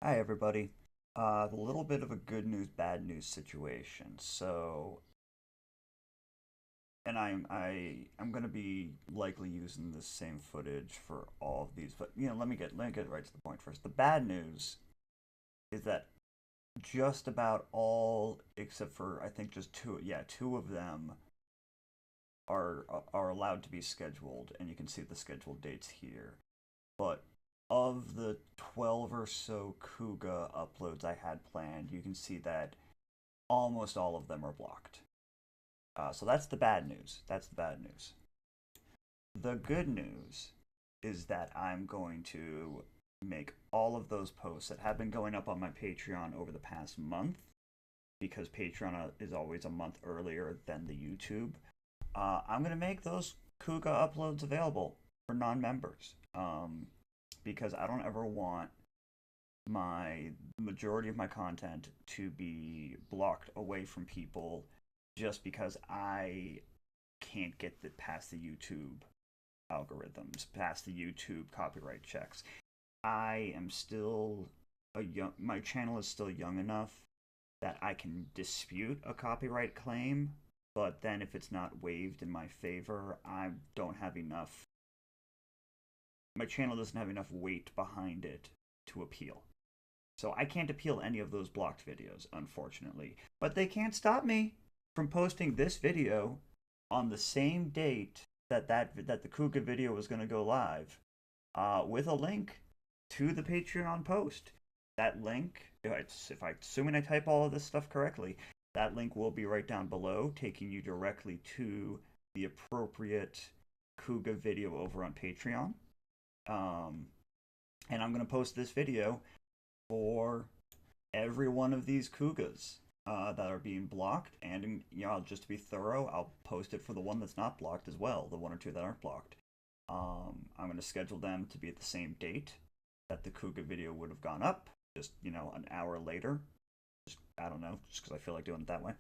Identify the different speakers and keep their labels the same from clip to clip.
Speaker 1: Hi everybody. A little bit of a good news, bad news situation. And I'm gonna be likely using the same footage for all of these, but let me get right to the point first. The bad news is that just about all, except for I think just two of them are allowed to be scheduled, and you can see the scheduled dates here. But of the 12 or so Kuga uploads I had planned, you can see that almost all of them are blocked. So that's the bad news. That's the bad news. The good news is that I'm going to make all of those posts that have been going up on my Patreon over the past month, because Patreon is always a month earlier than the YouTube. I'm going to make those Kuga uploads available for non members, because I don't ever want my majority of my content to be blocked away from people just because I can't get it past the YouTube algorithms, past the YouTube copyright checks. I am still my channel is still young enough that I can dispute a copyright claim, but then if it's not waived in my favor, I don't have enough my channel doesn't have enough weight behind it to appeal. So I can't appeal any of those blocked videos, unfortunately. But they can't stop me from posting this video on the same date that the Kuga video was going to go live, with a link to the Patreon post. That link, if I assuming I type all of this stuff correctly, that link will be right down below, taking you directly to the appropriate Kuga video over on Patreon. Um, and I'm going to post this video for every one of these Kugas that are being blocked. And, just to be thorough, I'll post it for the one that's not blocked as well, the one or two that aren't blocked. I'm going to schedule them to be at the same date that the Kuga video would have gone up, just, an hour later. I don't know, just because I feel like doing it that way.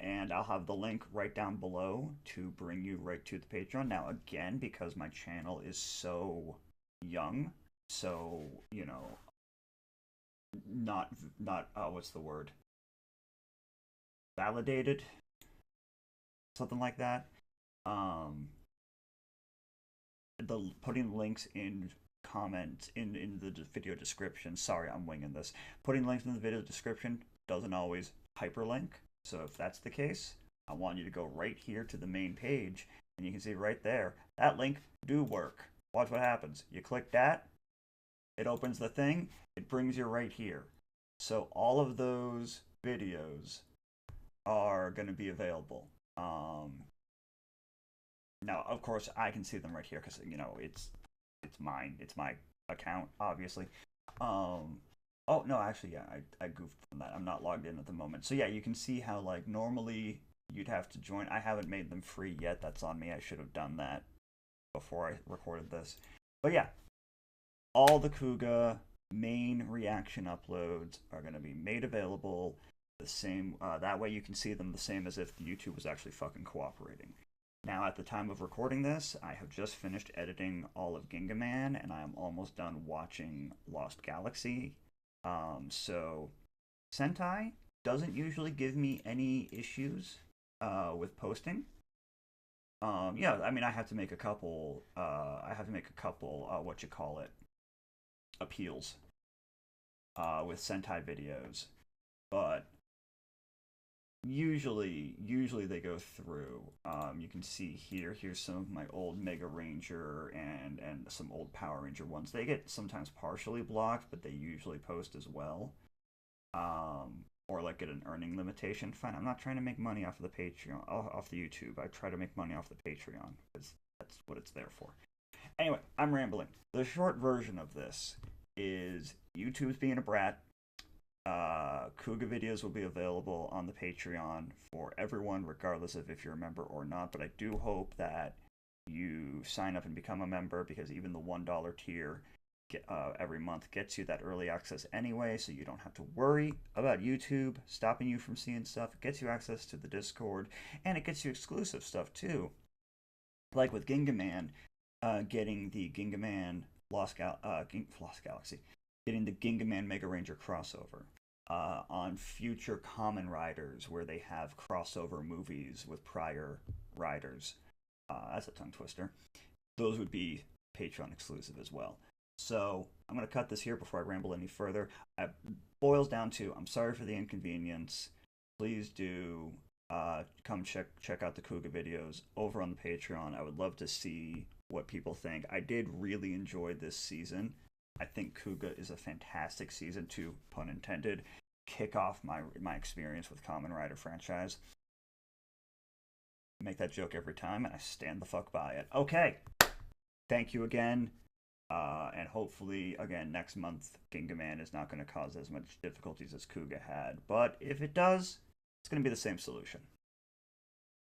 Speaker 1: And I'll have the link right down below to bring you right to the Patreon. Now, again, because my channel is so young, so not what's the word? Validated, something like that. Um, the putting links in comments in the video description. Sorry, I'm winging this. Putting links in the video description doesn't always hyperlink. So if that's the case, I want you to go right here to the main page, and you can see right there, that link do work. Watch what happens. You click that, it opens the thing, it brings you right here. So all of those videos are going to be available. Now, of course, I can see them right here because it's mine. It's my account, obviously. Oh no, actually, yeah, I goofed from that. I'm not logged in at the moment. So yeah, you can see how like normally you'd have to join. I haven't made them free yet. That's on me. I should have done that before I recorded this. But yeah, all the Kuga main reaction uploads are going to be made available the same. That way you can see them the same as if the YouTube was actually fucking cooperating. Now, at the time of recording this, I have just finished editing all of Gingaman, and I am almost done watching Lost Galaxy. So Sentai doesn't usually give me any issues with posting. Yeah, I mean, I have to make a couple. I have to make a couple. What you call it? Appeals. With Sentai videos, but usually they go through. You can see here. Here's some of my old Mega Ranger and some old Power Ranger ones. They get sometimes partially blocked, but they usually post as well. Or like get an earning limitation. Fine, I'm not trying to make money off of the Patreon, off the YouTube. I try to make money off the Patreon because that's what it's there for. Anyway, I'm rambling. The short version of this is YouTube's being a brat. Kuga videos will be available on the Patreon for everyone, regardless of if you're a member or not. But I do hope that you sign up and become a member, because even the $1 tier every month gets you that early access anyway, so you don't have to worry about YouTube stopping you from seeing stuff. It gets you access to the Discord, and it gets you exclusive stuff too. Like with Gingaman, getting the Gingaman Lost Galaxy, getting the Gingaman Mega Ranger crossover, on future Common Riders where they have crossover movies with prior riders. That's a tongue twister. Those would be Patreon exclusive as well. So I'm going to cut this here before I ramble any further. It boils down to I'm sorry for the inconvenience. Please do come check out the Kuga videos over on the Patreon. I would love to see what people think. I did really enjoy this season. I think Kuga is a fantastic season to, pun intended, kick off my experience with Kamen Rider franchise. Make that joke every time, and I stand the fuck by it. Okay, thank you again, and hopefully, again, next month, Gingaman is not going to cause as much difficulties as Kuga had. But if it does, it's going to be the same solution.